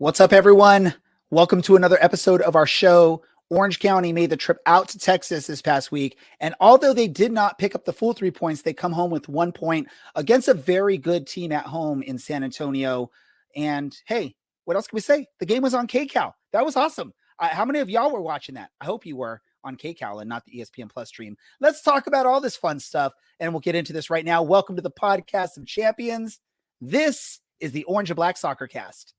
What's up, everyone? Welcome to another episode of our show. Orange County made the trip out to Texas this past week, and although they did not pick up the full 3 points, they come home with 1 point against a very good team at home in San Antonio. And hey, what else can we say? The game was on KCAL. That was awesome. How many of y'all were watching that? I hope you were on KCAL and not the ESPN Plus stream. Let's talk about all this fun stuff, and we'll get into this right now. Welcome to the Podcast of Champions. This is the Orange and Black Soccer Cast.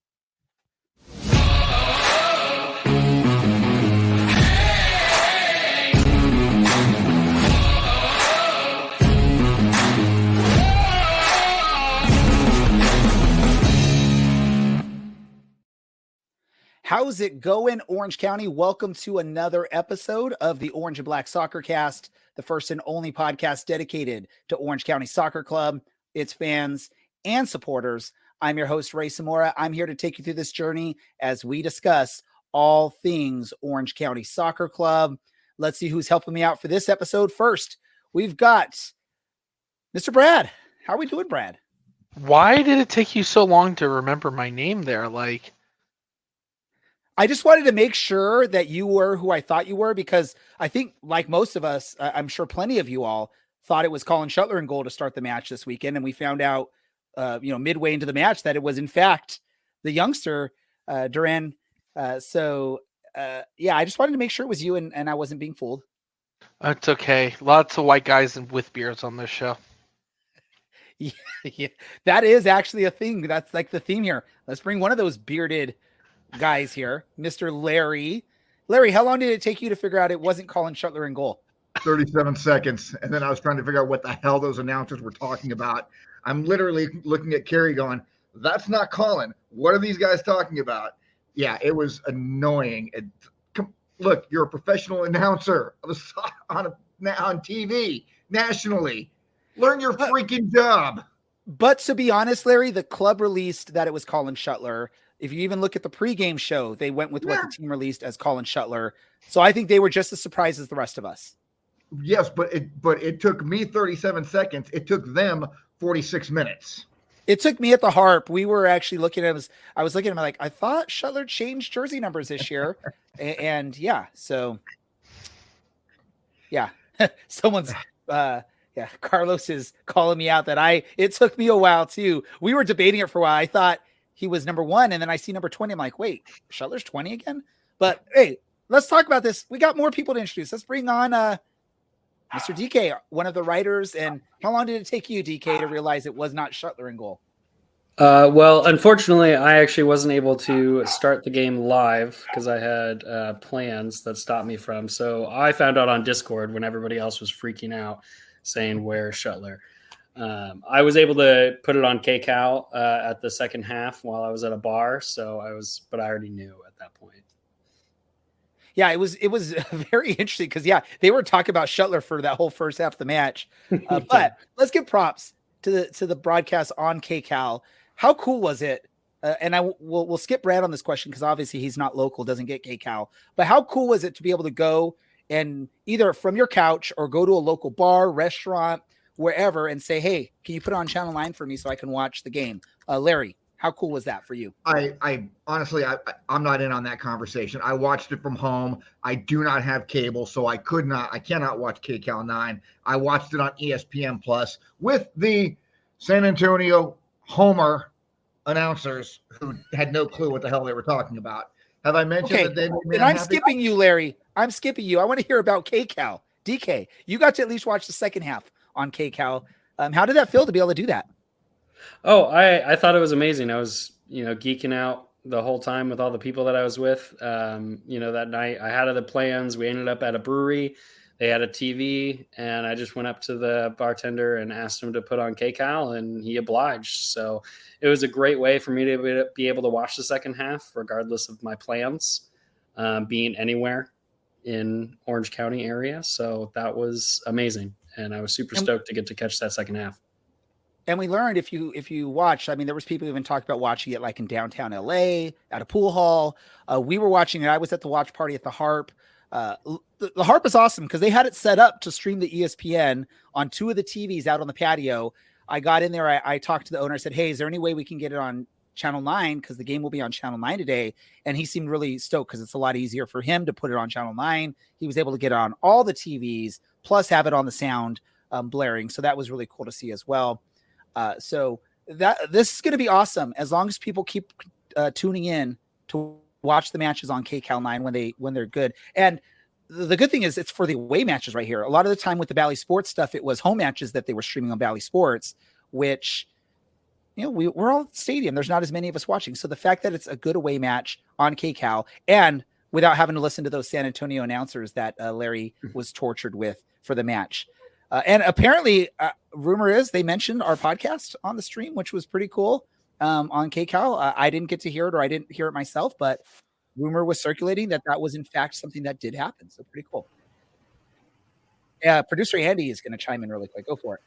How's it going, Orange County? Welcome to another episode of the Orange and Black Soccer Cast, the first and only podcast dedicated to Orange County Soccer Club, its fans, and supporters. I'm your host, Ray Samora. I'm here to take you through this journey as we discuss all things Orange County Soccer Club. Let's see who's helping me out for this episode. First, we've got Mr. Brad. How are we doing, Brad? Why did it take you so long to remember my name there? I just wanted to make sure that you were who I thought you were, because I think, like most of us, I'm sure plenty of you all thought it was Colin Shuttler in goal to start the match this weekend. And we found out, midway into the match that it was, in fact, the youngster, Duran. I just wanted to make sure it was you and I wasn't being fooled. It's okay. Lots of white guys with beards on this show. Yeah, that is actually a thing. That's like the theme here. Let's bring one of those bearded guys here, Mr. Larry. Larry, how long did it take you to figure out it wasn't Colin Shuttler in goal? 37 seconds. And then I was trying to figure out what the hell those announcers were talking about. I'm literally looking at Kerry going, that's not Colin. What are these guys talking about? Yeah, it was annoying. Look, you're a professional announcer on TV nationally. Learn your freaking job. But to be honest, Larry, the club released that it was Colin Shuttler. If you even look at the pregame show, they went with what the team released as Colin Shuttler. So I think they were just as surprised as the rest of us. Yes, but it took me 37 seconds. It took them 46 minutes. It took me at the Harp. We were actually looking at it. I was looking at him like, I thought Shuttler changed jersey numbers this year. and yeah, so yeah, someone's Carlos is calling me out that it took me a while too. We were debating it for a while. I thought he was number 1, and then I see number 20. I'm like, wait, Shuttler's 20 again? But hey, let's talk about this. We got more people to introduce. Let's bring on Mr. DK, one of the writers. And how long did it take you, DK, to realize it was not Shuttler in goal? Well, unfortunately, I actually wasn't able to start the game live because I had plans that stopped me from. So I found out on Discord when everybody else was freaking out, saying where's Shuttler. I was able to put it on KCAL at the second half while I was at a bar. But I already knew at that point. Yeah, it was very interesting because, they were talking about Shuttler for that whole first half of the match. But let's give props to the broadcast on KCAL. How cool was it? And we'll skip Brad on this question because obviously he's not local, doesn't get KCAL. But how cool was it to be able to go and either from your couch or go to a local bar, restaurant, wherever, and say, hey, can you put it on Channel 9 for me so I can watch the game? Larry, how cool was that for you? I honestly, I'm not in on that conversation. I watched it from home. I do not have cable, so I cannot watch KCAL 9. I watched it on ESPN Plus with the San Antonio Homer announcers who had no clue what the hell they were talking about. Have I mentioned that they made me unhappy? I'm skipping you, Larry. I'm skipping you. I want to hear about KCAL. DK, you got to at least watch the second half on KCAL. How did that feel to be able to do that? Oh, I thought it was amazing. I was, geeking out the whole time with all the people that I was with. That night I had other plans. We ended up at a brewery. They had a TV, and I just went up to the bartender and asked him to put on KCAL, and he obliged. So it was a great way for me to be able to watch the second half, regardless of my plans, being anywhere in Orange County area. So that was amazing. And I was super stoked to get to catch that second half. And we learned if you watch, there was people even talked about watching it like in downtown LA at a pool hall. We were watching it. I was at the watch party at the Harp. The Harp is awesome because they had it set up to stream the ESPN on 2 of the TVs out on the patio. I got in there. I talked to the owner. I said, hey, is there any way we can get it on Channel 9 because the game will be on Channel 9 today. And he seemed really stoked because it's a lot easier for him to put it on Channel 9. He was able to get it on all the TVs, plus have it on the sound blaring. So that was really cool to see as well. So this is going to be awesome as long as people keep tuning in to watch the matches on KCAL 9 when they're good. And the good thing is it's for the away matches right here. A lot of the time with the Bally Sports stuff, it was home matches that they were streaming on Bally Sports, which, we're all at the stadium. There's not as many of us watching. So the fact that it's a good away match on KCAL and without having to listen to those San Antonio announcers that Larry was tortured with for the match. And apparently rumor is they mentioned our podcast on the stream, which was pretty cool on KCAL. I didn't get to hear it, or I didn't hear it myself, but rumor was circulating that was in fact something that did happen. So pretty cool. Yeah. Producer Andy is going to chime in really quick. Go for it.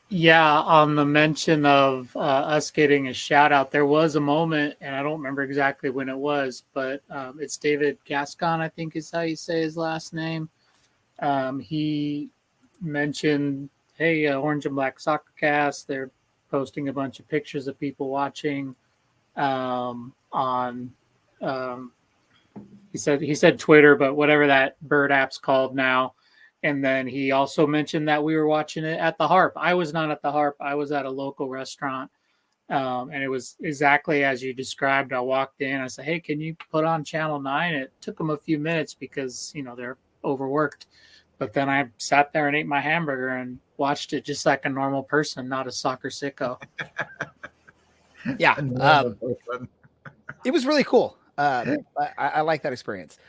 Yeah. On the mention of us getting a shout out, there was a moment, and I don't remember exactly when it was, but it's David Gascon, I think is how you say his last name. He mentioned, hey, Orange and Black Soccer Cast, they're posting a bunch of pictures of people watching on he said Twitter, but whatever that bird app's called now. And then he also mentioned that we were watching it at the Harp. I was not at the Harp. I was at a local restaurant. And it was exactly as you described. I walked in, I said, hey, can you put on Channel 9? It took them a few minutes because, they're overworked. But then I sat there and ate my hamburger and watched it just like a normal person, not a soccer sicko. Yeah. It was really cool. I like that experience.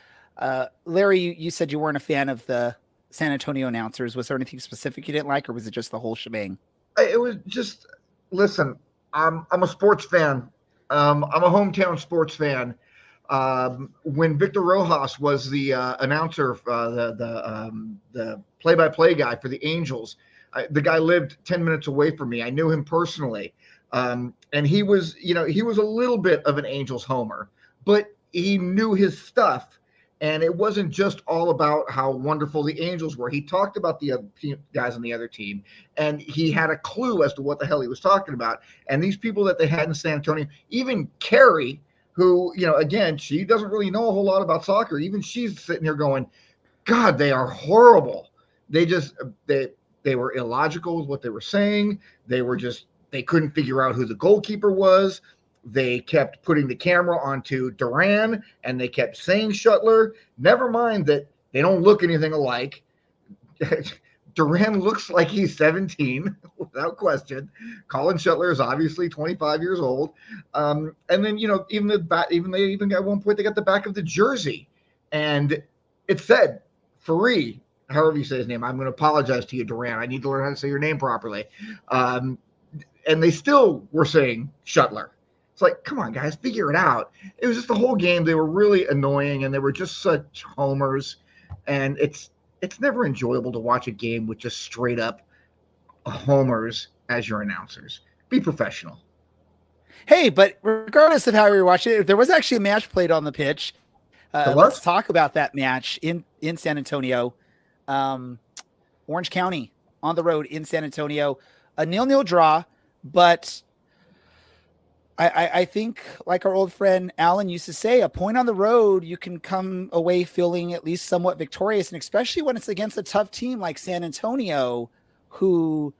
Larry, you said you weren't a fan of the San Antonio announcers. Was there anything specific you didn't like, or was it just the whole shebang? It was just, listen, I'm a sports fan. I'm a hometown sports fan. When Victor Rojas was the announcer, the play-by-play guy for the Angels, the guy lived 10 minutes away from me. I knew him personally. And he was a little bit of an Angels homer, but he knew his stuff. And it wasn't just all about how wonderful the Angels were. He talked about the other guys on the other team, and he had a clue as to what the hell he was talking about. And these people that they had in San Antonio, even Carrie, who, again, she doesn't really know a whole lot about soccer. Even she's sitting here going, God, they are horrible. They were illogical with what they were saying. They couldn't figure out who the goalkeeper was. They kept putting the camera onto Duran, and they kept saying Shuttler. Never mind that they don't look anything alike. Duran looks like he's 17, without question. Colin Shuttler is obviously 25 years old. And then, even at one point they got the back of the jersey, and it said Faree, however you say his name. I'm going to apologize to you, Duran. I need to learn how to say your name properly. And they still were saying Shuttler. It's like, come on, guys, figure it out. It was just the whole game. They were really annoying, and they were just such homers. And it's never enjoyable to watch a game with just straight up homers as your announcers. Be professional. Hey, but regardless of how you're watching it, there was actually a match played on the pitch. Let's talk about that match in San Antonio. Orange County on the road in San Antonio. A 0-0 draw, but I think, like our old friend Alan used to say, a point on the road, you can come away feeling at least somewhat victorious, and especially when it's against a tough team like San Antonio, who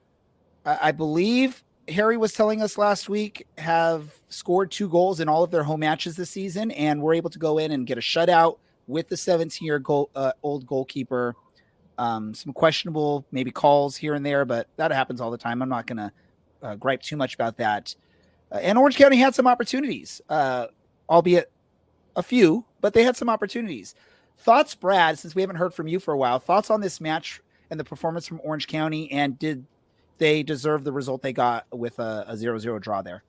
I believe Harry was telling us last week have scored 2 goals in all of their home matches this season, and were able to go in and get a shutout with the 17-year-old goalkeeper. Some questionable maybe calls here and there, but that happens all the time. I'm not going to gripe too much about that. And Orange County had some opportunities, albeit a few, but they had some opportunities. Thoughts, Brad, since we haven't heard from you for a while, thoughts on this match and the performance from Orange County, and did they deserve the result they got with a 0-0 draw there?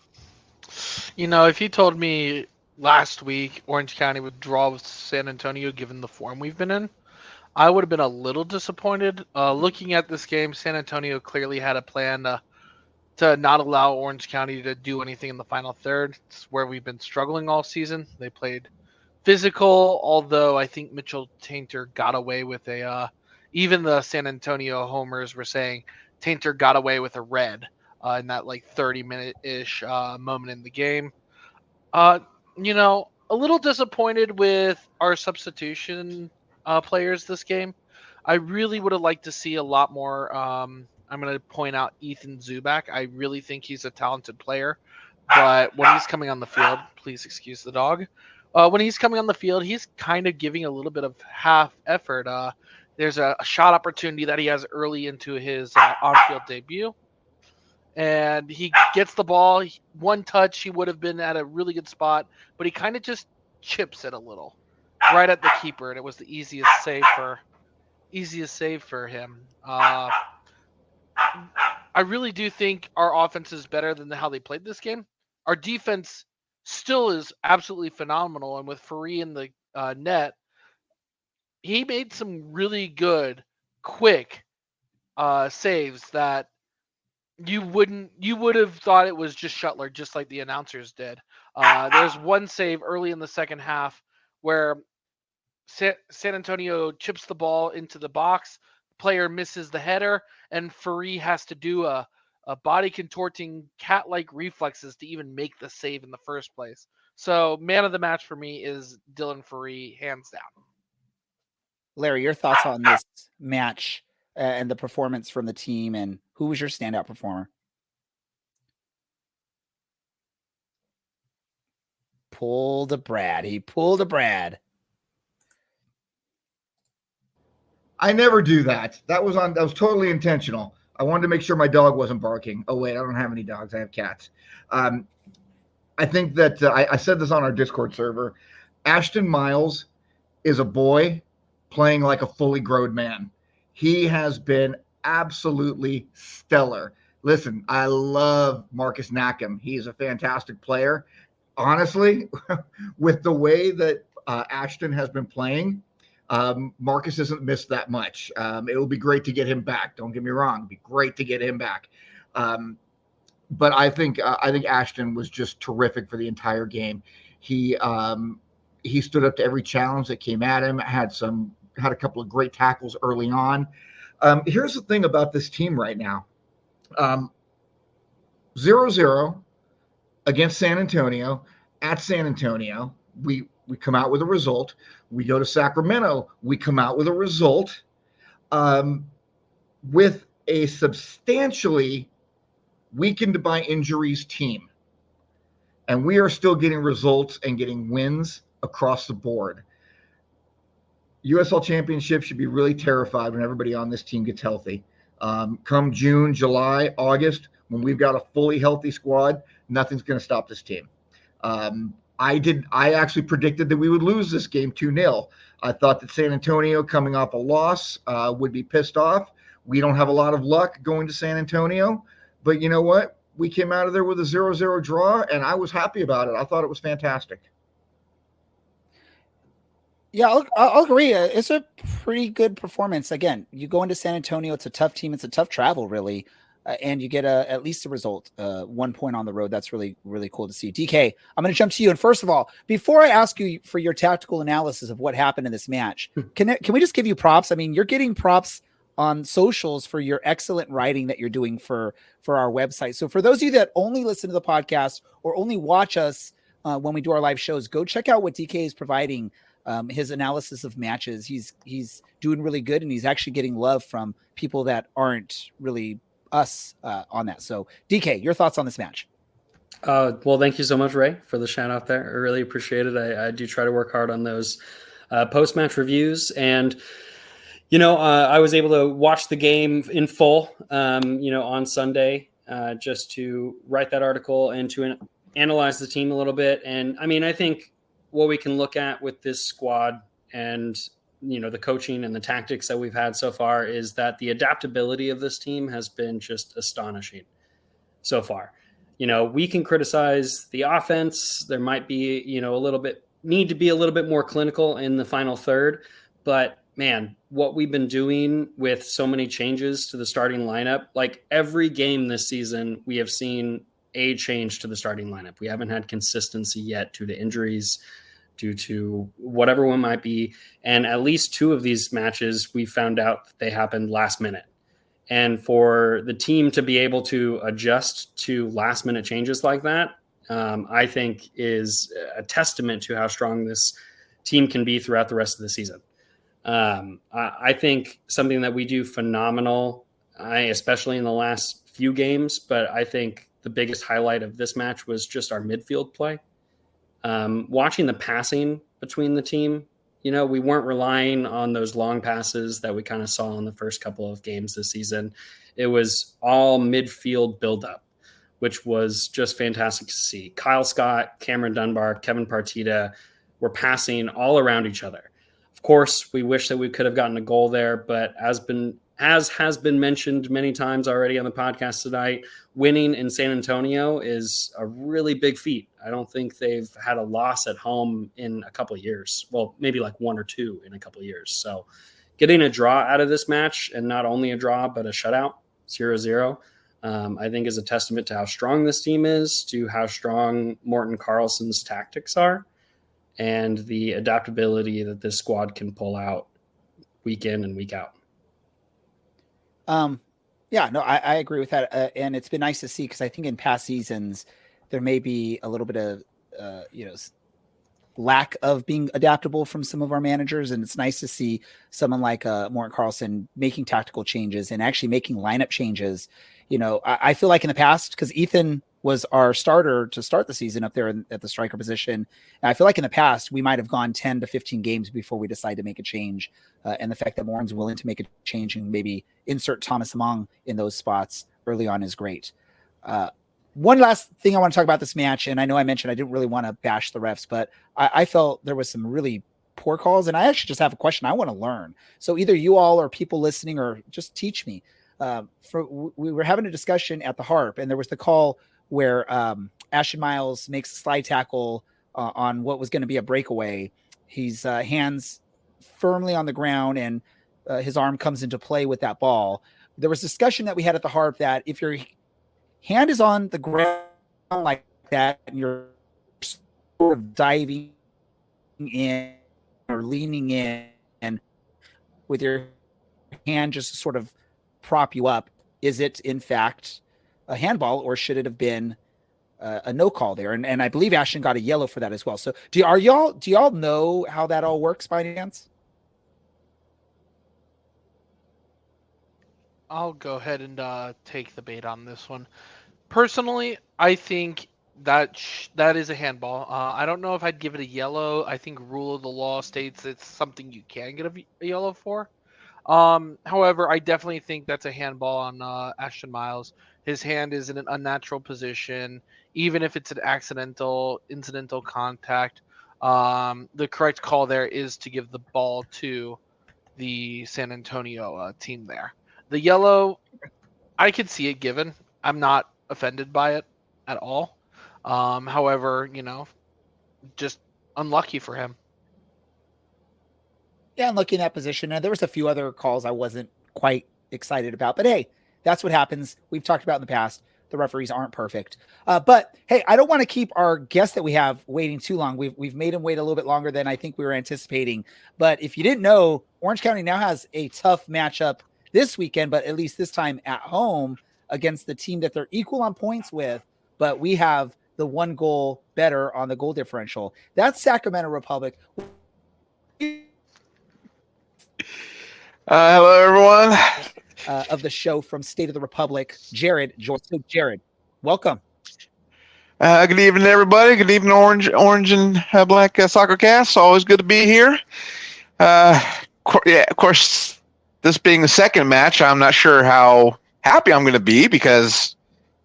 If you told me last week Orange County would draw with San Antonio given the form we've been in, I would have been a little disappointed. Looking at this game, San Antonio clearly had a plan to not allow Orange County to do anything in the final third. It's where we've been struggling all season. They played physical, although I think Mitchell Tainter got away with even the San Antonio homers were saying Tainter got away with a red in that 30-minute-ish moment in the game. You know, a little disappointed with our substitution players this game. I really would have liked to see a lot more. I'm going to point out Ethan Zubak. I really think he's a talented player, but when he's coming on the field, please excuse the dog. When he's coming on the field, he's kind of giving a little bit of half effort. There's a shot opportunity that he has early into his on-field debut, and he gets the ball. One touch, he would have been at a really good spot, but he kind of just chips it a little, right at the keeper, and it was the easiest save for him. I really do think our offense is better than how they played this game. Our defense still is absolutely phenomenal, and with Fari in the net, he made some really good, quick saves that you would have thought it was just Shuttler, just like the announcers did. There's one save early in the second half where San Antonio chips the ball into the box, player misses the header, and Fari has to do a body contorting cat-like reflexes to even make the save in the first place. So man of the match for me is Dylan Fari, hands down. Larry, your thoughts on this match and the performance from the team, and who was your standout performer? Pulled a Brad. He pulled a Brad. I never do that. That was totally intentional. I wanted to make sure my dog wasn't barking. Oh wait, I don't have any dogs. I have cats. I think that I said this on our Discord server. Ashton Miles is a boy playing like a fully grown man. He has been absolutely stellar. Listen, I love Marcus Nackham. He's a fantastic player. Honestly, with the way that Ashton has been playing, Marcus hasn't missed that much. It will be great to get him back. Don't get me wrong. It'd be great to get him back. But I think Ashton was just terrific for the entire game. He stood up to every challenge that came at him, had a couple of great tackles early on. Here's the thing about this team right now. 0-0 against San Antonio. At San Antonio, we come out with a result. We go to Sacramento, we come out with a result with a substantially weakened by injuries team. And we are still getting results and getting wins across the board. USL Championship should be really terrified when everybody on this team gets healthy. Come June, July, August, when we've got a fully healthy squad, nothing's going to stop this team. I actually predicted that we would lose this game 2-0. I thought that San Antonio, coming off a loss, would be pissed off. We don't have a lot of luck going to San Antonio, but you know what? We came out of there with a 0-0 draw, and I was happy about it. I thought it was fantastic. Yeah, I'll agree. It's a pretty good performance. Again, you go into San Antonio, it's a tough team. It's a tough travel, really. And you get at least a result, 1 point on the road. That's really, really cool to see. DK, I'm going to jump to you. And first of all, before I ask you for your tactical analysis of what happened in this match, can we just give you props? I mean, you're getting props on socials for your excellent writing that you're doing for our website. So for those of you that only listen to the podcast or only watch us when we do our live shows, go check out what DK is providing. His analysis of matches. He's doing really good, and he's actually getting love from people that aren't really us on that. So DK, your thoughts on this match? Well, thank you so much, Ray, for the shout out there. I really appreciate it. I do try to work hard on those post-match reviews, and I was able to watch the game in full on Sunday just to write that article and to analyze the team a little bit. And I mean, I think what we can look at with this squad and the coaching and the tactics that we've had so far is that the adaptability of this team has been just astonishing so far. We can criticize the offense. There might be, need to be a little bit more clinical in the final third, but man, what we've been doing with so many changes to the starting lineup, like every game this season, we have seen a change to the starting lineup. We haven't had consistency yet due to injuries, due to whatever one might be. And at least 2 of these matches, we found out that they happened last minute. And for the team to be able to adjust to last minute changes like that, I think is a testament to how strong this team can be throughout the rest of the season. I think something that we do phenomenal, especially in the last few games, but I think the biggest highlight of this match was just our midfield play. Watching the passing between the team, we weren't relying on those long passes that we kind of saw in the first couple of games this season. It was all midfield buildup, which was just fantastic to see. Kyle Scott, Cameron Dunbar, Kevin Partita were passing all around each other. Of course, we wish that we could have gotten a goal there, but as has been mentioned many times already on the podcast tonight, winning in San Antonio is a really big feat. I don't think they've had a loss at home in a couple of years. Well, maybe like one or two in a couple of years. So getting a draw out of this match, and not only a draw, but a shutout, 0-0, I think is a testament to how strong this team is, to how strong Morten Carlson's tactics are, and the adaptability that this squad can pull out week in and week out. I agree with that. And it's been nice to see, because I think in past seasons, there may be a little bit of, lack of being adaptable from some of our managers. And it's nice to see someone like Morten Carlson making tactical changes and actually making lineup changes. I feel like in the past, because Ethan was our starter to start the season up there at the striker position. And I feel like in the past, we might have gone 10 to 15 games before we decide to make a change. And the fact that Morten's willing to make a change and maybe insert Thomas Among in those spots early on is great. One last thing I want to talk about this match, and I know I mentioned I didn't really want to bash the refs, but I felt there was some really poor calls, and I actually just have a question I want to learn. So either you all or people listening, or just teach me. We were having a discussion at the Harp, and there was the call where Ashton Miles makes a slide tackle on what was going to be a breakaway. He's hands firmly on the ground, and his arm comes into play with that ball. There was discussion that we had at the Harp that if your hand is on the ground like that, and you're sort of diving in or leaning in, and with your hand just sort of prop you up, is it in fact a handball, or should it have been a no call there? And I believe Ashton got a yellow for that as well. So do y'all know how that all works by any chance? I'll go ahead and take the bait on this one. Personally, I think that is a handball. I don't know if I'd give it a yellow. I think rule of the law states it's something you can get a yellow for. However, I definitely think that's a handball on Ashton Miles. His hand is in an unnatural position, even if it's an incidental contact. The correct call there is to give the ball to the San Antonio team there. The yellow, I could see it given. I'm not offended by it at all. However, just unlucky for him. Yeah, I'm looking at that position. And there was a few other calls I wasn't quite excited about, but hey, that's what happens. We've talked about in the past. The referees aren't perfect. But hey, I don't want to keep our guest that we have waiting too long. We've made him wait a little bit longer than I think we were anticipating. But if you didn't know, Orange County now has a tough matchup this weekend, but at least this time at home against the team that they're equal on points with, but we have the one goal better on the goal differential. That's Sacramento Republic. Hello, everyone. Of the show from State of the Republic, Jared George. So Jared, welcome. Good evening, everybody. Good evening, Orange and Black Soccer Cast. Always good to be here. Of course, this being the second match, I'm not sure how happy I'm going to be because,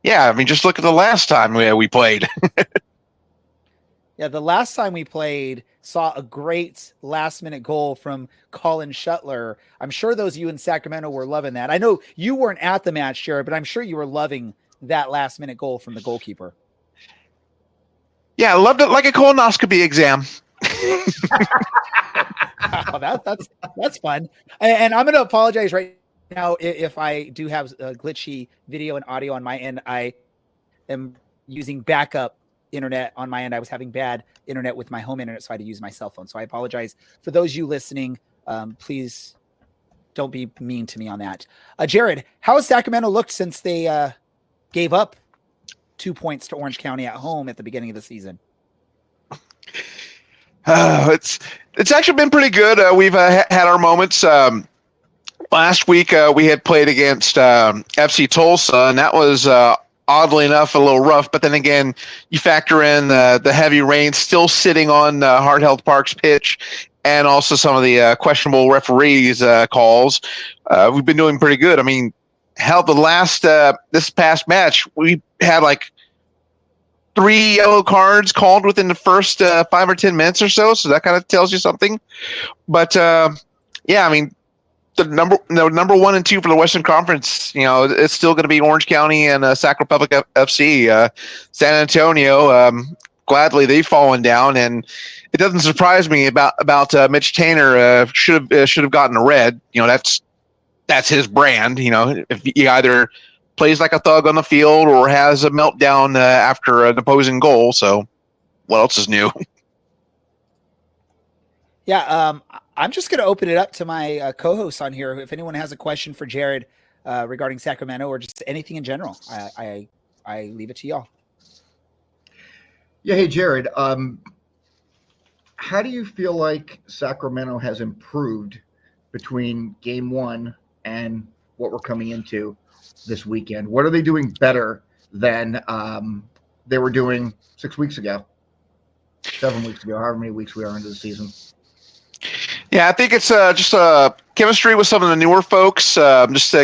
just look at the last time we played. Yeah, the last time we played saw a great last-minute goal from Colin Shuttler. I'm sure those of you in Sacramento were loving that. I know you weren't at the match, Jared, but I'm sure you were loving that last-minute goal from the goalkeeper. Yeah, I loved it like a colonoscopy exam. Wow, that's fun. And I'm going to apologize right now if I do have a glitchy video and audio on my end. I am using backup internet on my end. I was having bad internet with my home internet, so I had to use my cell phone. So I apologize for those you listening. Please don't be mean to me on that. Jared, how has Sacramento looked since they gave up 2 points to Orange County at home at the beginning of the season? It's actually been pretty good. We've had our moments. Last week we had played against FC Tulsa, and that was oddly enough a little rough. But then again, you factor in the heavy rain still sitting on Hard Health Park's pitch, and also some of the questionable referees calls. We've been doing pretty good. I mean, hell, this past match we had like 3 yellow cards called within the first 5 or 10 minutes or so. So that kind of tells you something. But yeah, I mean, the number 1 and 2 for the Western Conference, it's still going to be Orange County and Sacramento Republic FC. San Antonio, gladly they've fallen down, and it doesn't surprise me about Mitch Tainer. Should have gotten a red. That's his brand. If he either plays like a thug on the field or has a meltdown after an opposing goal. So what else is new? Yeah, I'm just going to open it up to my co-hosts on here. If anyone has a question for Jared regarding Sacramento or just anything in general, I leave it to y'all. Yeah, hey Jared, how do you feel like Sacramento has improved between game 1 and what we're coming into this weekend? What are they doing better than they were doing 6 weeks ago, 7 weeks ago, however many weeks we are into the season? Yeah, I think it's just chemistry with some of the newer folks, just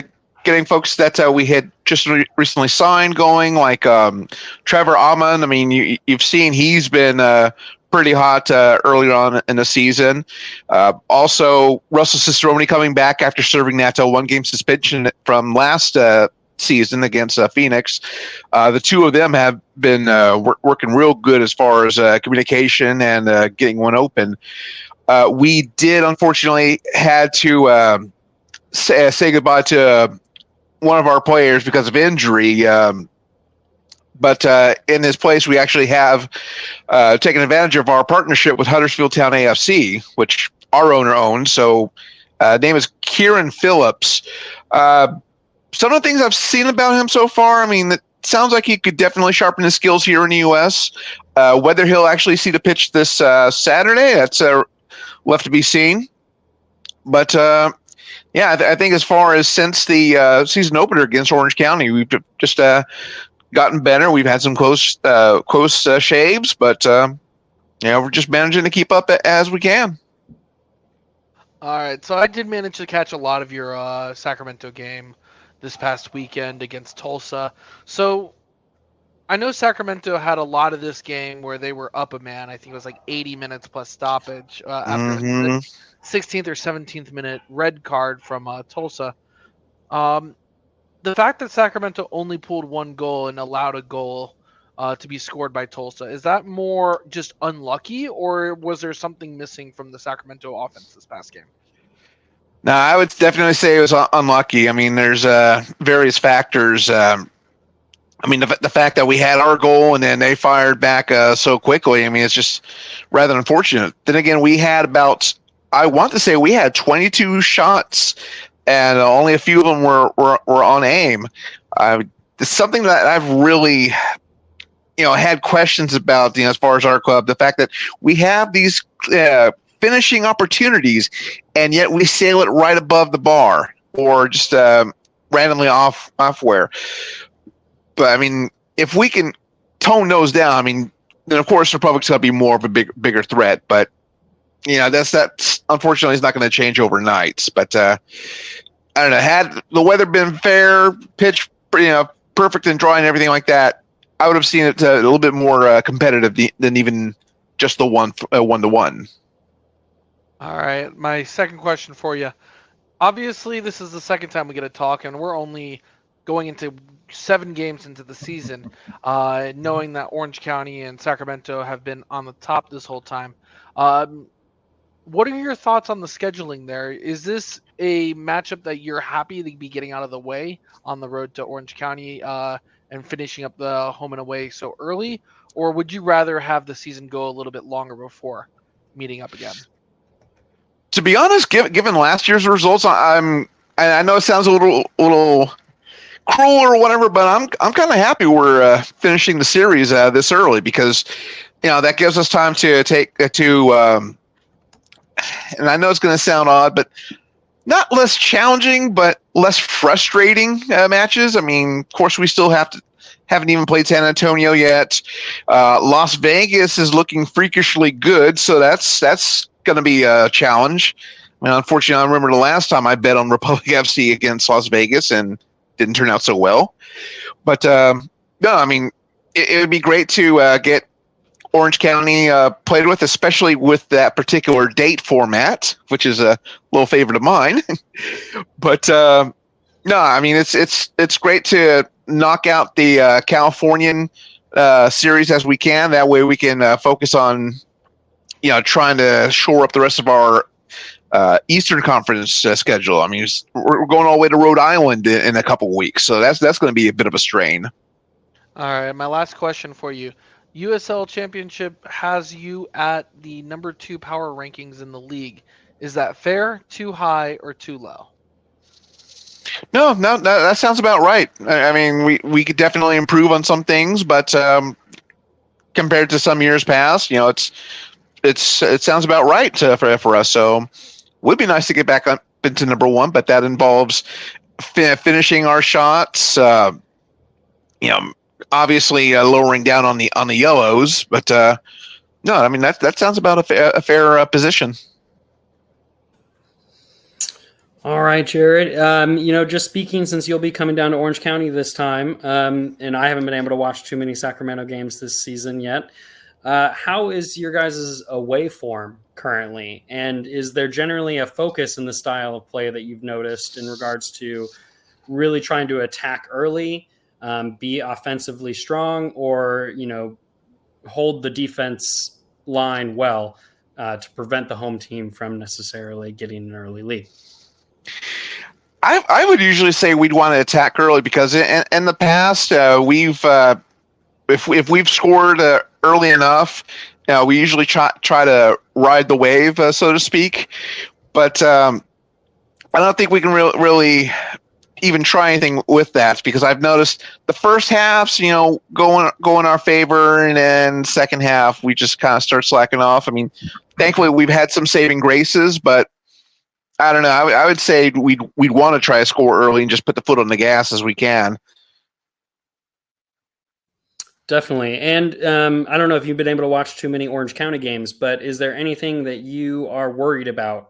getting folks that we had just recently signed going, like Trevor Amon. I mean, you've seen he's been pretty hot earlier on in the season. Also, Russell Cicerone coming back after serving that 1-game suspension from last season against Phoenix. The two of them have been working real good as far as communication and getting one open. We did unfortunately had to say goodbye to one of our players because of injury. But in his place, we actually have taken advantage of our partnership with Huddersfield Town AFC, which our owner owns. So name is Kieran Phillips. Some of the things I've seen about him so far, I mean, it sounds like he could definitely sharpen his skills here in the U.S. Whether he'll actually see the pitch this Saturday, that's left to be seen. But yeah, I think as far as since the season opener against Orange County, we've just gotten better. We've had some close shaves, but we're just managing to keep up as we can. All right, so I did manage to catch a lot of your Sacramento game this past weekend against Tulsa. So I know Sacramento had a lot of this game where they were up a man. I think it was like 80 minutes plus stoppage after the 16th or 17th minute red card from Tulsa. The fact that Sacramento only pulled 1 goal and allowed a goal to be scored by Tulsa, is that more just unlucky, or was there something missing from the Sacramento offense this past game? No, I would definitely say it was unlucky. I mean, there's various factors. I mean, the fact that we had our goal and then they fired back so quickly, I mean, it's just rather unfortunate. Then again, we had I want to say we had 22 shots, and only a few of them were on aim. It's something that I've really, had questions about, as far as our club, the fact that we have these finishing opportunities, and yet we sail it right above the bar or just randomly off where. But I mean, if we can tone those down, I mean, then of course Republic's going to be more of a bigger threat. But that's unfortunately is not going to change overnight. But I don't know. Had the weather been fair, pitch perfect and dry and everything like that, I would have seen it a little bit more competitive than even just the 1-1. All right, my second question for you. Obviously, this is the second time we get a talk, and we're only going into 7 games into the season, knowing that Orange County and Sacramento have been on the top this whole time. What are your thoughts on the scheduling there? Is this a matchup that you're happy to be getting out of the way on the road to Orange County and finishing up the home and away so early? Or would you rather have the season go a little bit longer before meeting up again? To be honest, given last year's results, I know it sounds a little cruel or whatever, but I'm kind of happy we're finishing the series this early because that gives us time to take and I know it's going to sound odd, but not less challenging, but less frustrating matches. I mean, of course, we still haven't even played San Antonio yet. Las Vegas is looking freakishly good, so that's going to be a challenge. I mean, unfortunately, I remember the last time I bet on Republic FC against Las Vegas and didn't turn out so well. But no, I mean, it would be great to get Orange County played with, especially with that particular date format, which is a little favorite of mine. But no, I mean it's great to knock out the Californian series as we can. That way we can focus on trying to shore up the rest of our Eastern Conference schedule. I mean we're going all the way to Rhode Island in a couple weeks, so that's going to be a bit of a strain. All right, my last question for you. USL Championship has you at the number 2 power rankings in the league. Is that fair, too high, or too low? No, that sounds about right. I mean, we could definitely improve on some things, but compared to some years past, it sounds about right for us. So, it would be nice to get back up into number 1, but that involves finishing our shots. Obviously lowering down on the yellows, but no, I mean that sounds about a fair position. All right, Jared. Just speaking, since you'll be coming down to Orange County this time, and I haven't been able to watch too many Sacramento games this season yet. How is your guys' away form currently? And is there generally a focus in the style of play that you've noticed in regards to really trying to attack early, be offensively strong, or hold the defense line well to prevent the home team from necessarily getting an early lead? I would usually say we'd want to attack early because in the past we've if we've scored early enough, we usually try to ride the wave, so to speak. But I don't think we can really even try anything with that because I've noticed the first halves, go in our favor, and then second half we just kind of start slacking off. I mean, thankfully we've had some saving graces, but I don't know. I would say we'd want to try to score early and just put the foot on the gas as we can. Definitely. And I don't know if you've been able to watch too many Orange County games, but is there anything that you are worried about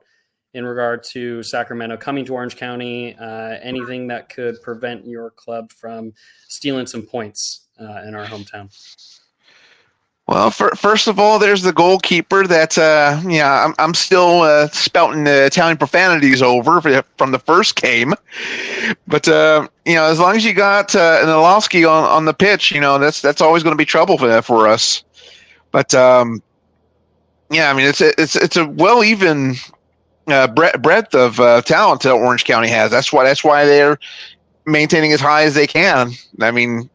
in regard to Sacramento coming to Orange County, anything that could prevent your club from stealing some points in our hometown? Well, first of all, there's the goalkeeper that, I'm still spouting Italian profanities over from the first game. But, as long as you got an Olowski on the pitch, that's always going to be trouble for us. But, I mean, it's a well-even breadth of talent that Orange County has. That's why they're maintaining as high as they can. I mean,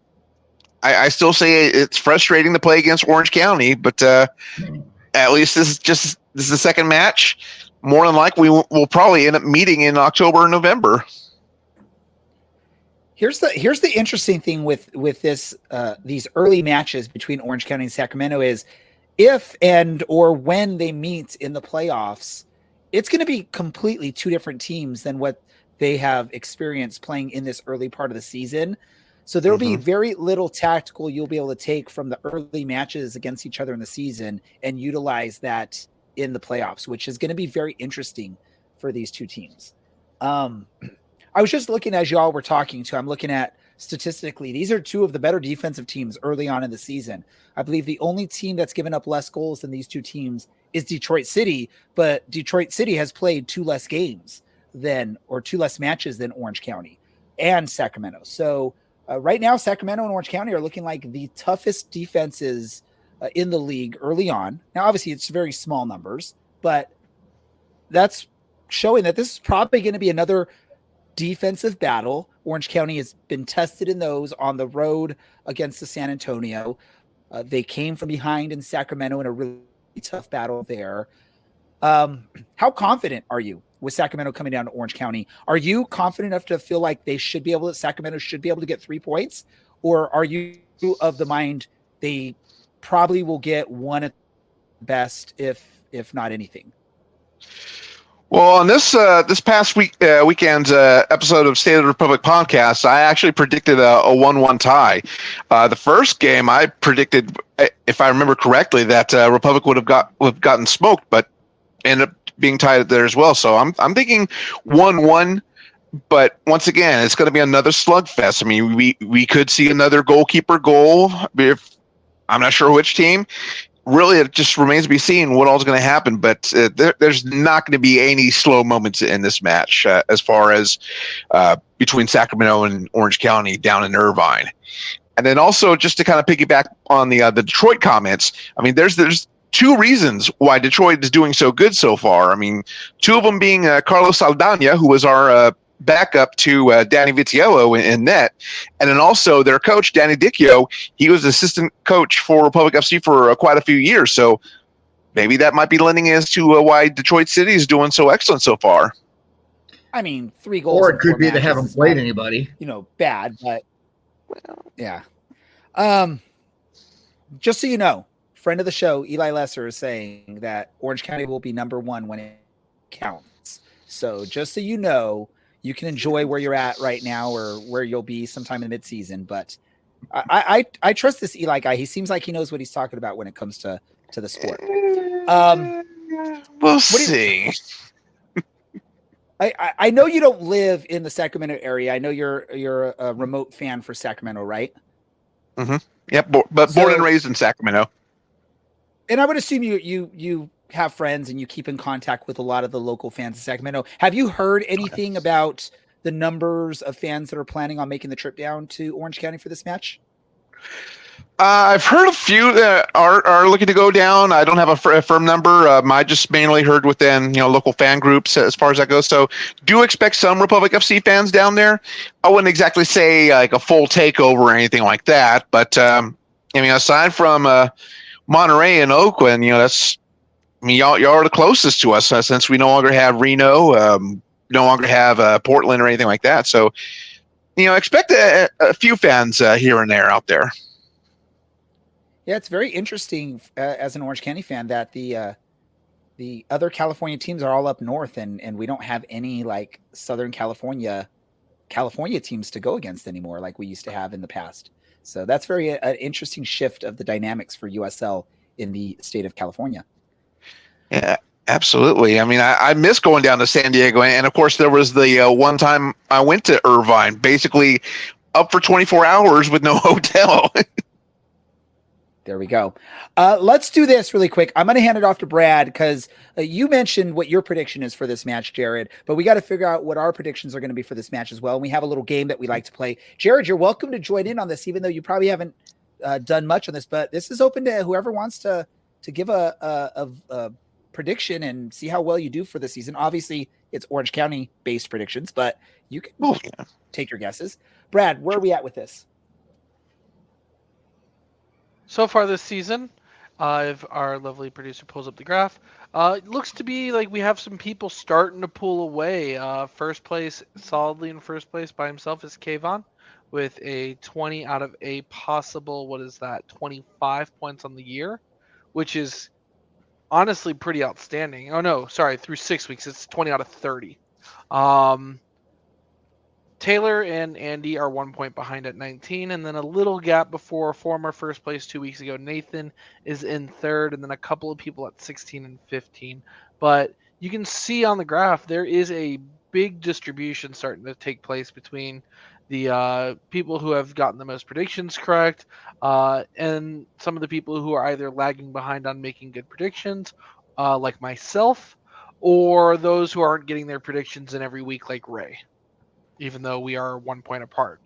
I still say it's frustrating to play against Orange County, but at least this is the second match. More than likely, we'll probably end up meeting in October or November. Here's the interesting thing with this these early matches between Orange County and Sacramento is if and or when they meet in the playoffs, it's going to be completely two different teams than what they have experienced playing in this early part of the season. So there'll be very little tactical you'll be able to take from the early matches against each other in the season and utilize that in the playoffs, which is going to be very interesting for these two teams. I was just looking as y'all were talking to, I'm looking at statistically, these are two of the better defensive teams early on in the season. I believe the only team that's given up less goals than these two teams is Detroit City, but Detroit City has played two less matches than Orange County and Sacramento. So right now, Sacramento and Orange County are looking like the toughest defenses in the league early on. Now, obviously, it's very small numbers, but that's showing that this is probably going to be another defensive battle. Orange County has been tested in those on the road against the San Antonio. They came from behind in Sacramento in a really tough battle there. How confident are you with Sacramento coming down to Orange County? Are you confident enough to feel like Sacramento should be able to get 3 points? Or are you of the mind they probably will get one at best, if not anything? Well, on this past weekend's episode of State of the Republic podcast, I actually predicted a 1-1 tie. The first game, I predicted, if I remember correctly, that Republic would have gotten smoked, but ended up being tied there as well. So I'm thinking 1-1. But once again, it's going to be another slugfest. I mean, we could see another goalkeeper goal. If I'm not sure which team. Really, it just remains to be seen what all is going to happen. But there's not going to be any slow moments in this match as far as between Sacramento and Orange County down in Irvine. And then also just to kind of piggyback on the Detroit comments, I mean, there's two reasons why Detroit is doing so good so far. I mean, two of them being Carlos Saldana, who was our backup to Danny Vitiello in net, and then also their coach Danny Dicchio. He was assistant coach for Republic FC for quite a few years, so maybe that might be lending as to why Detroit City is doing so excellent so far. I mean, 3 goals, or it could be they haven't played anybody. Bad, but yeah. Just so you know, friend of the show Eli Lesser is saying that Orange County will be number 1 when it counts. So just so you know, you can enjoy where you're at right now or where you'll be sometime in midseason. But I trust this Eli guy. He seems like he knows what he's talking about when it comes to the sport. We'll see. I know you don't live in the Sacramento area. I know you're a remote fan for Sacramento, right? Mm-hmm. Yep, but born and raised in Sacramento. And I would assume you have friends and you keep in contact with a lot of the local fans in Sacramento. Have you heard anything about the numbers of fans that are planning on making the trip down to Orange County for this match? I've heard a few that are looking to go down. I don't have a firm number. I just mainly heard within local fan groups as far as that goes. So do expect some Republic FC fans down there. I wouldn't exactly say like a full takeover or anything like that. But aside from Monterey and Oakland, that's. I mean, y'all are the closest to us since we no longer have Reno, no longer have Portland or anything like that. So, expect a few fans here and there out there. Yeah, it's very interesting as an Orange County fan that the other California teams are all up north, and we don't have any like Southern California teams to go against anymore like we used to have in the past. So that's very an interesting shift of the dynamics for USL in the state of California. Yeah, absolutely. I mean, I miss going down to San Diego. And, of course, there was the one time I went to Irvine, basically up for 24 hours with no hotel. There we go. Let's do this really quick. I'm going to hand it off to Brad because you mentioned what your prediction is for this match, Jared, but we got to figure out what our predictions are going to be for this match as well. And we have a little game that we like to play. Jared, you're welcome to join in on this, even though you probably haven't done much on this, but this is open to whoever wants to give a prediction and see how well you do for the season. Obviously, it's Orange County based predictions, but you can take your guesses. Brad, where are we at with this? So far this season, if our lovely producer pulls up the graph, it looks to be like we have some people starting to pull away. First place, solidly in first place by himself, is Kayvon with a 20 out of a possible, 25 points on the year, which is honestly pretty outstanding. Oh no, sorry, through 6 weeks, it's 20 out of 30. Taylor and Andy are 1 point behind at 19, and then a little gap before former first place 2 weeks ago. Nathan is in third, and then a couple of people at 16 and 15. But you can see on the graph there is a big distribution starting to take place between the people who have gotten the most predictions correct and some of the people who are either lagging behind on making good predictions, like myself, or those who aren't getting their predictions in every week like Ray, even though we are 1 point apart.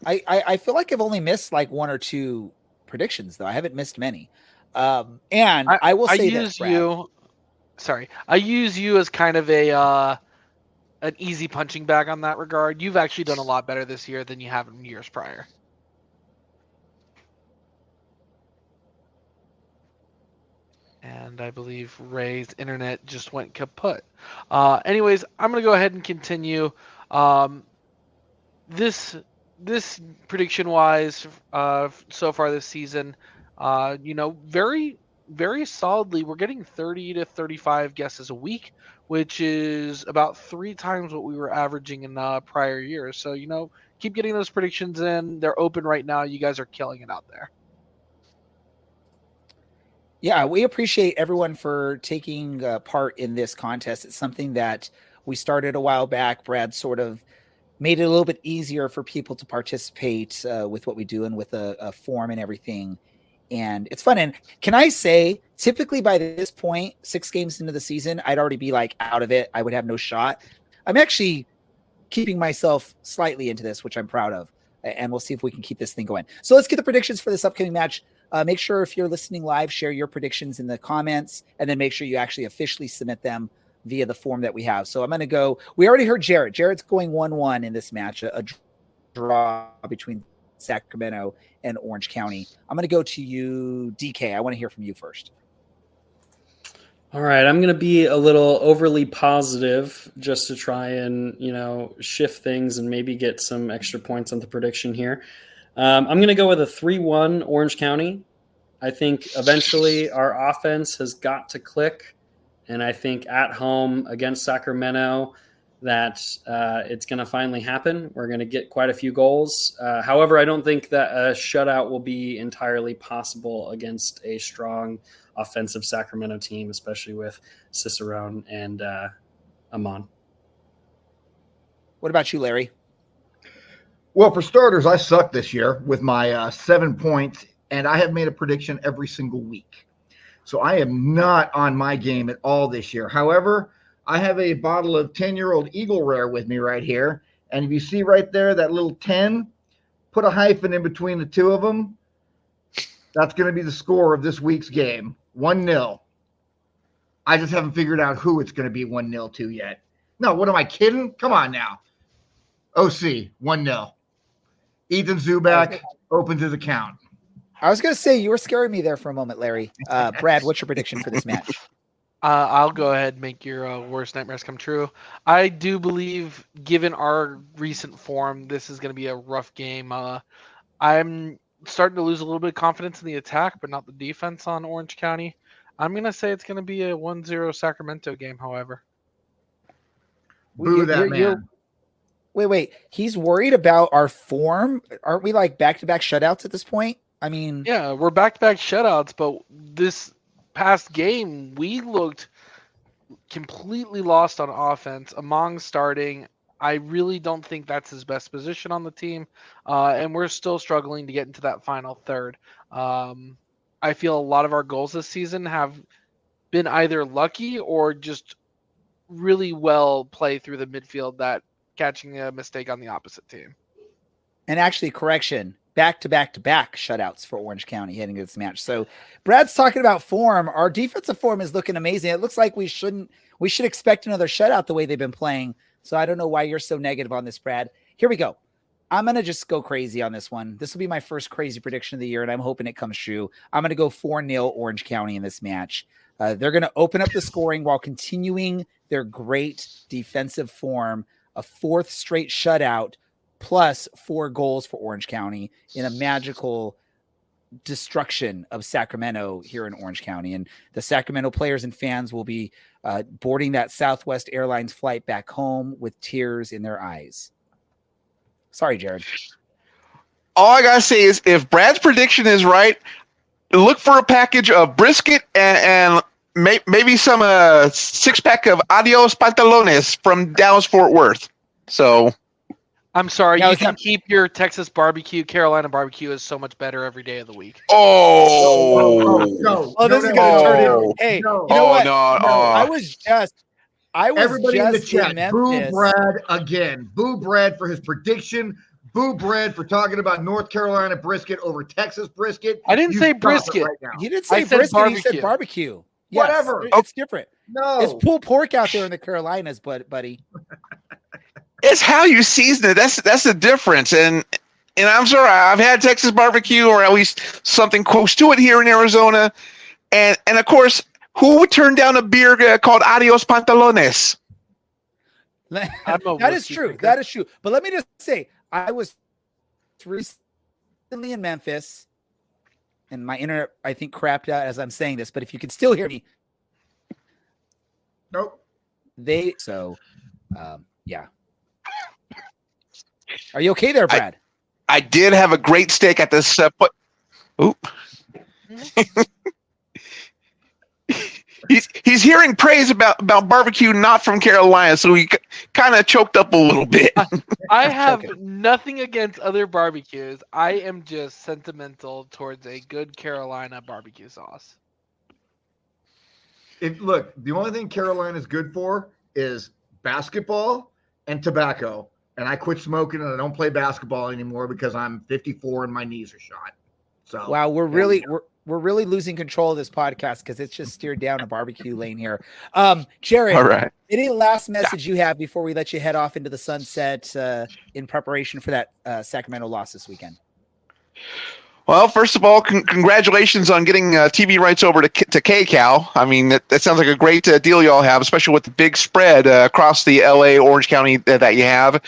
I feel like I've only missed like 1 or 2 predictions, though. I haven't missed many. And I will say this, Brad. I use you as kind of an easy punching bag on that regard. You've actually done a lot better this year than you have in years prior. And I believe Ray's internet just went kaput. Anyways, I'm going to go ahead and continue. This prediction wise, so far this season, very, very solidly, we're getting 30 to 35 guesses a week, which is about 3 times what we were averaging in prior years. So, keep getting those predictions in. They're open right now. You guys are killing it out there. Yeah, we appreciate everyone for taking part in this contest. It's something that we started a while back. Brad sort of made it a little bit easier for people to participate with what we do and with a form and everything. And it's fun. And can I say, typically by this point, 6 games into the season, I'd already be like out of it. I would have no shot. I'm actually keeping myself slightly into this, which I'm proud of. And we'll see if we can keep this thing going. So let's get the predictions for this upcoming match. Make sure if you're listening live, share your predictions in the comments, and then make sure you actually officially submit them via the form that we have. So I'm going to go. We already heard Jared. Jared's going 1-1 in this match, a draw between Sacramento and Orange County. I'm going to go to you, DK. I want to hear from you first. All right, I'm going to be a little overly positive just to try and, shift things and maybe get some extra points on the prediction here. I'm going to go with a 3-1 Orange County. I think eventually our offense has got to click, and I think at home against Sacramento that it's going to finally happen. We're going to get quite a few goals. However, I don't think that a shutout will be entirely possible against a strong offensive Sacramento team, especially with Cicerone and Amon. What about you, Larry? Well, for starters, I suck this year with my 7 points, and I have made a prediction every single week. So I am not on my game at all this year. However, I have a bottle of 10-year-old Eagle Rare with me right here. And if you see right there, that little 10, put a hyphen in between the two of them. That's going to be the score of this week's game, 1-0. I just haven't figured out who it's going to be 1-0 to yet. No, what am I kidding? Come on now. OC, 1-0. Ethan Zubak opens his account. I was going to say, you were scaring me there for a moment, Larry. Brad, what's your prediction for this match? I'll go ahead and make your worst nightmares come true. I do believe, given our recent form, this is going to be a rough game. I'm starting to lose a little bit of confidence in the attack, but not the defense on Orange County. I'm going to say it's going to be a 1-0 Sacramento game, however. Boo that man. Wait. He's worried about our form. Aren't we like back-to-back shutouts at this point? I mean, yeah, we're back-to-back shutouts, but this past game, we looked completely lost on offense. Among starting, I really don't think that's his best position on the team, and we're still struggling to get into that final third. I feel a lot of our goals this season have been either lucky or just really well play through the midfield that catching a mistake on the opposite team. And actually, correction, back-to-back shutouts for Orange County heading into this match. So Brad's talking about form. Our defensive form is looking amazing. It looks like we should expect another shutout the way they've been playing. So I don't know why you're so negative on this, Brad. Here we go. I'm going to just go crazy on this one. This will be my first crazy prediction of the year, and I'm hoping it comes true. I'm going to go 4-0 Orange County in this match. They're going to open up the scoring while continuing their great defensive form, a 4th straight shutout, plus 4 goals for Orange County in a magical destruction of Sacramento here in Orange County. And the Sacramento players and fans will be boarding that Southwest Airlines flight back home with tears in their eyes. Sorry, Jared. All I got to say is if Brad's prediction is right, look for a package of brisket and maybe some 6-pack of Adios Pantalones from Dallas-Fort Worth. So I'm sorry, now you can keep your Texas barbecue. Carolina barbecue is so much better every day of the week. No. This is going to turn in. Hey, no. you know what? No. I was Everybody in the just chat, in Memphis. boo Brad again. Boo Brad for his prediction. Boo Brad for talking about North Carolina brisket over Texas brisket. I didn't say stop it brisket. right now. He didn't say I said brisket. barbecue. He said barbecue. Yes, Whatever. It's different. No. It's pulled pork out there in the Carolinas, buddy. it's how you season it. That's the difference. And I'm sorry, I've had Texas barbecue or at least something close to it here in Arizona. And of course, Who would turn down a beer called Adios Pantalones? I'm a That is whiskey true. drinker. That is true. But let me just say, I was recently in Memphis, and my internet, I think, crapped out as I'm saying this. But if you can still hear me, Nope. yeah. Are you okay there, Brad? I did have a great steak at this. Oop. He's hearing praise about barbecue not from Carolina, so he kind of choked up a little bit. I have nothing against other barbecues. I am just sentimental towards a good Carolina barbecue sauce. Look, the only thing Carolina is good for is basketball and tobacco. And I quit smoking and I don't play basketball anymore because I'm 54 and my knees are shot. So Wow, we're really losing control of this podcast because it's just steered down a barbecue lane here. Jared, All right. any last message you have before we let you head off into the sunset in preparation for that Sacramento loss this weekend? Well, first of all, congratulations on getting TV rights over to KCAL. I mean, that sounds like a great deal you all have, especially with the big spread across the LA Orange County that you have.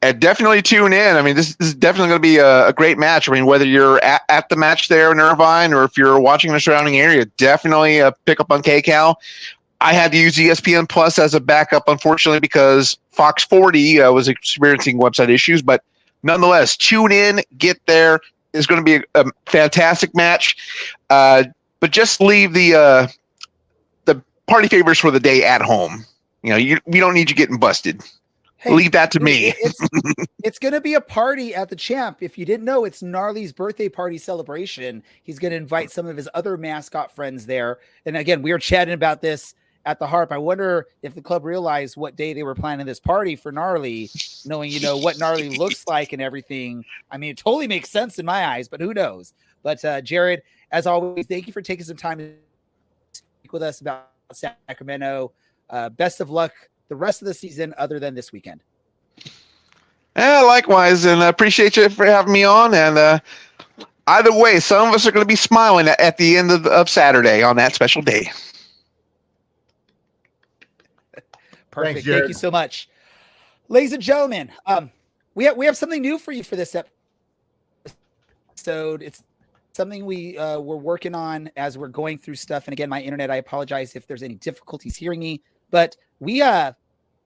And definitely tune in. I mean, this is definitely going to be a great match. I mean, whether you're at the match there in Irvine or if you're watching the surrounding area, definitely pick up on KCAL. I had to use ESPN Plus as a backup, unfortunately, because Fox 40 was experiencing website issues. But nonetheless, tune in, get there. It's going to be a fantastic match. But just leave the party favors for the day at home. We don't need you getting busted. Hey, leave that to me. It's going to be a party at the Champ. If you didn't know, it's Gnarly's birthday party celebration. He's going to invite some of his other mascot friends there. And again, we were chatting about this at the Harp. I wonder if the club realized what day they were planning this party for Gnarly, knowing, what Gnarly looks like and everything. I mean, it totally makes sense in my eyes, but who knows? But Jared, as always, thank you for taking some time to speak with us about Sacramento. Best of luck the rest of the season other than this weekend. Yeah, likewise, and I appreciate you for having me on. And either way, some of us are going to be smiling at the end of Saturday on that special day. Perfect. Thanks, Jared. Thank you so much. Ladies and gentlemen, we have something new for you for this episode. It's something we're working on as we're going through stuff. And again, my internet, I apologize if there's any difficulties hearing me, but we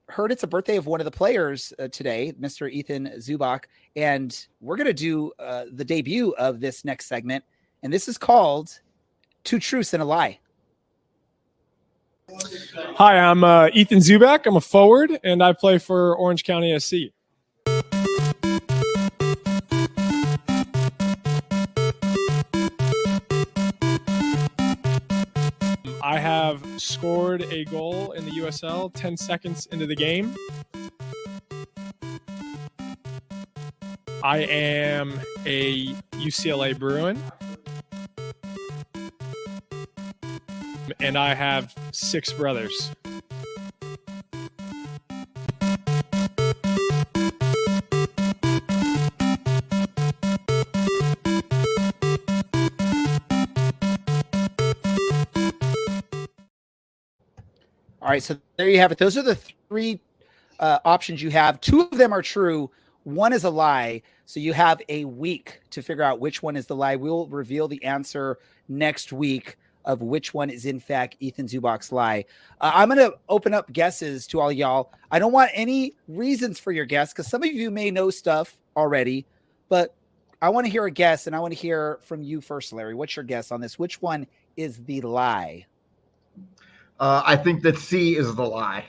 heard it's a birthday of one of the players today, Mr. Ethan Zubak, and we're going to do the debut of this next segment, and this is called Two Truths and a Lie. Hi, I'm Ethan Zubak. I'm a forward, and I play for Orange County SC. I have scored a goal in the USL 10 seconds into the game. I am a UCLA Bruin. And I have 6 brothers. All right, so there you have it. Those are the 3 options you have. 2 of them are true. 1 is a lie. So you have a week to figure out which one is the lie. We'll reveal the answer next week of which one is in fact Ethan Zubak's lie. I'm going to open up guesses to all y'all. I don't want any reasons for your guess because some of you may know stuff already, but I want to hear a guess, and I want to hear from you first, Larry. What's your guess on this? Which one is the lie? I think that C is the lie.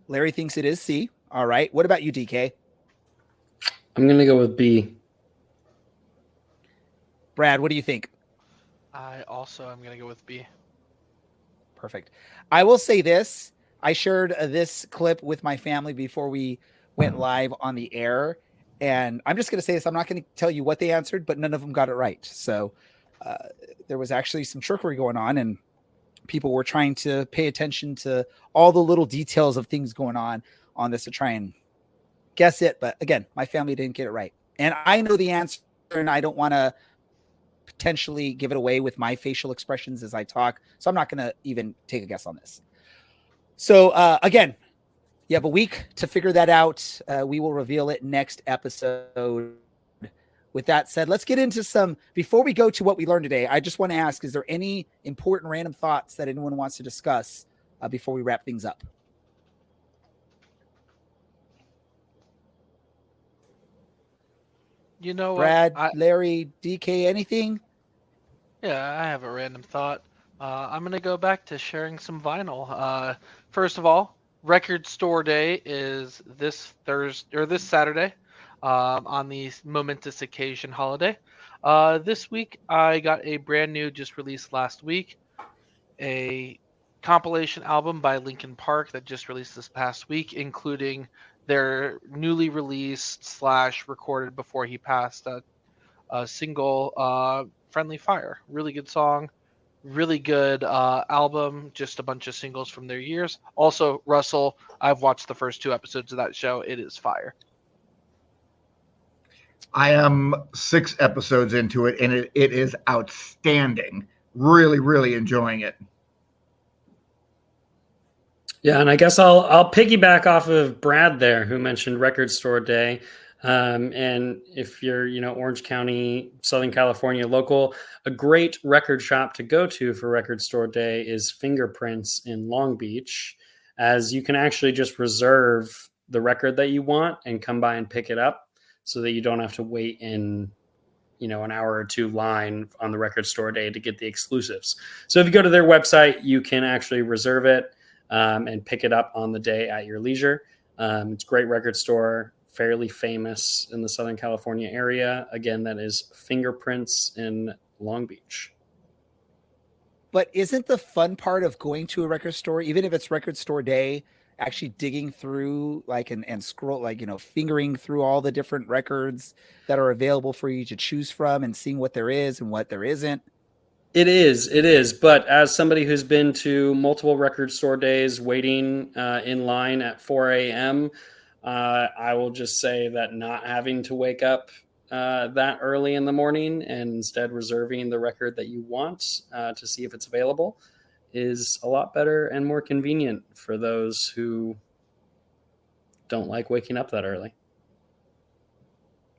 Larry thinks it is C. All right. What about you, DK? I'm going to go with B. Brad, what do you think? I also am going to go with B. Perfect. I will say this. I shared this clip with my family before we went live on the air. And I'm just going to say this. I'm not going to tell you what they answered, but none of them got it right. So there was actually some trickery going on, and people were trying to pay attention to all the little details of things going on this to try and guess it. But again, my family didn't get it right. And I know the answer, and I don't want to potentially give it away with my facial expressions as I talk. So I'm not going to even take a guess on this. So again, you have a week to figure that out. We will reveal it next episode. With that said, let's get into before we go to what we learned today, I just want to ask, is there any important random thoughts that anyone wants to discuss before we wrap things up? You know Brad, what? Larry, DK, anything? Yeah, I have a random thought. I'm going to go back to sharing some vinyl. First of all, Record Store Day is this Saturday, on the momentous occasion holiday. This week, I got a brand new, just released last week, a compilation album by Linkin Park that just released this past week, including their newly released / recorded before he passed a single, Friendly Fire. Really good song, really good album, just a bunch of singles from their years. Also, Russell, I've watched the first 2 episodes of that show. It is fire. I am 6 episodes into it, and it is outstanding. Really, really enjoying it. Yeah, and I guess I'll piggyback off of Brad there, who mentioned Record Store Day. And if you're, Orange County, Southern California local, a great record shop to go to for Record Store Day is Fingerprints in Long Beach, as you can actually just reserve the record that you want and come by and pick it up so that you don't have to wait in, an hour or 2 line on the Record Store Day to get the exclusives. So if you go to their website, you can actually reserve it and pick it up on the day at your leisure. It's a great record store, fairly famous in the Southern California area. Again, that is Fingerprints in Long Beach. But isn't the fun part of going to a record store, even if it's Record Store Day, actually digging through and scroll, fingering through all the different records that are available for you to choose from and seeing what there is and what there isn't? It is. But as somebody who's been to multiple record store days, waiting in line at 4 a.m., I will just say that not having to wake up that early in the morning and instead reserving the record that you want to see if it's available is a lot better and more convenient for those who don't like waking up that early.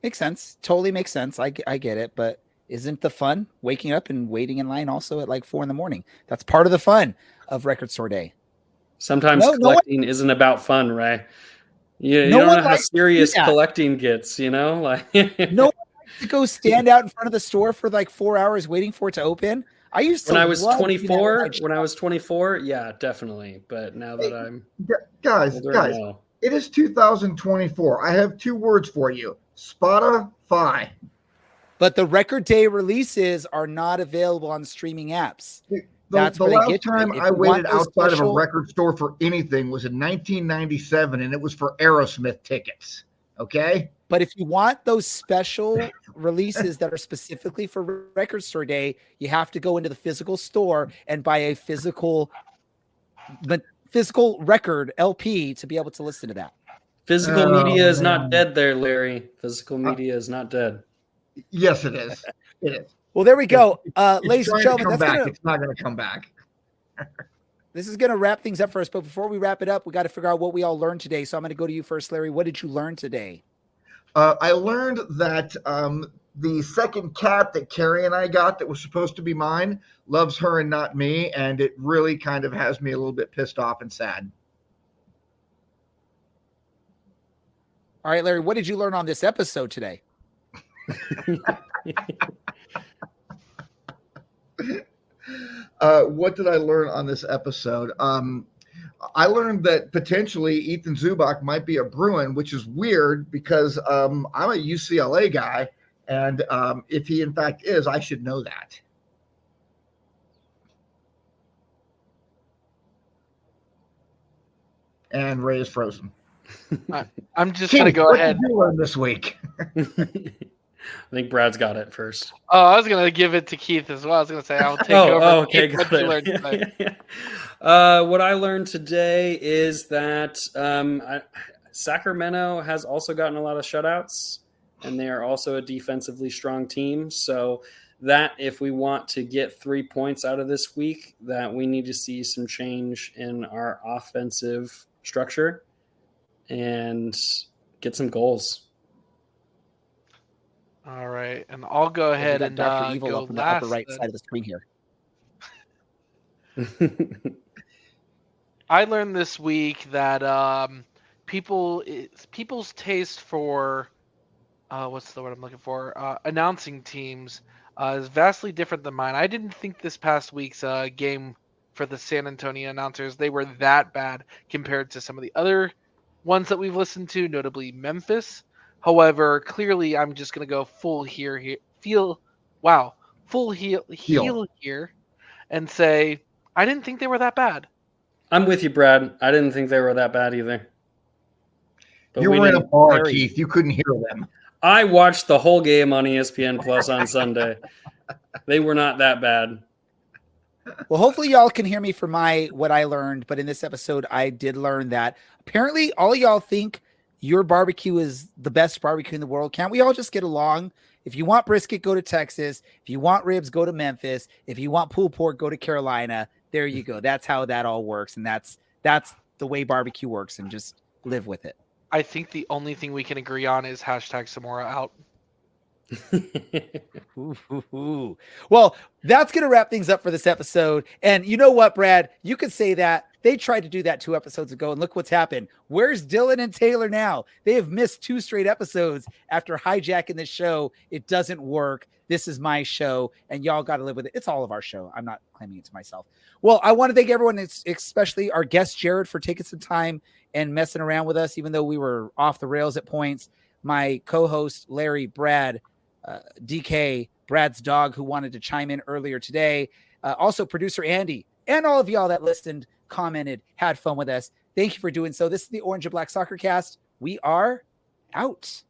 Makes sense. Totally makes sense. I get it. But isn't the fun waking up and waiting in line also at 4 a.m? That's part of the fun of Record Store Day. Sometimes collecting isn't about fun, Ray. You don't know how serious collecting gets, No one likes to go stand out in front of the store for 4 hours waiting for it to open. I used to when I was 24, yeah, definitely. But now that I'm guys, no. It is 2024. I have 2 words for you: Spotify. But the record day releases are not available on streaming apps. The last time I waited outside of a record store for anything was in 1997, and it was for Aerosmith tickets. Okay? But if you want those special releases that are specifically for Record Store Day, you have to go into the physical store and buy a physical record LP to be able to listen to that. Physical media is not dead there, Larry. Physical media is not dead. Yes, it is. It is. Well, there we go. It's Ladies and gentlemen, it's not going to come back. This is going to wrap things up for us. But before we wrap it up, we got to figure out what we all learned today. So I'm going to go to you first, Larry. What did you learn today? I learned that the second cat that Carrie and I got that was supposed to be mine loves her and not me. And it really kind of has me a little bit pissed off and sad. All right, Larry, what did you learn on this episode today? What did I learn on this episode? I learned that potentially Ethan Zubak might be a Bruin, which is weird because I'm a UCLA guy, and if he in fact is, I should know that. And Ray is frozen. I'm just going to go ahead. What did you learn this week? I think Brad's got it first. Oh, I was going to give it to Keith as well. I was going to say I'll take over. Okay, got it. What I learned today is that Sacramento has also gotten a lot of shutouts, and they are also a defensively strong team. So that if we want to get 3 points out of this week, that we need to see some change in our offensive structure and get some goals. All right, and I'll go We ahead got and Dr. Evil go up in the upper last. right then. side of the screen here. I learned this week that people's taste for what's the word I'm looking for? Announcing teams is vastly different than mine. I didn't think this past week's game for the San Antonio announcers they were that bad compared to some of the other ones that we've listened to, notably Memphis. However, clearly I'm just gonna go full full heel here, and say I didn't think they were that bad. I'm with you, Brad. I didn't think they were that bad either. But You we were in a didn't. bar, Keith. You couldn't hear them. I watched the whole game on ESPN Plus on Sunday. They were not that bad. Well, hopefully y'all can hear me for what I learned, but in this episode, I did learn that apparently all y'all think your barbecue is the best barbecue in the world. Can't we all just get along? If you want brisket, go to Texas. If you want ribs, go to Memphis. If you want pulled pork, go to Carolina. There you go. That's how that all works. And that's the way barbecue works, and just live with it. I think the only thing we can agree on is hashtag Samora out. Ooh. Well, that's going to wrap things up for this episode. And you know what, Brad? You could say that. They tried to do that 2 episodes ago, and look what's happened. Where's Dylan and Taylor now? They have missed 2 straight episodes after hijacking the show. It doesn't work. This is my show, and y'all got to live with it. It's all of our show. I'm not claiming it to myself. Well, I want to thank everyone, especially our guest, Jared, for taking some time and messing around with us, even though we were off the rails at points. My co-host, Larry, Brad, DK, Brad's dog, who wanted to chime in earlier today. Also, producer Andy, and all of y'all that listened, commented, had fun with us. Thank you for doing so. This is the Orange and Black Soccer Cast. We are out.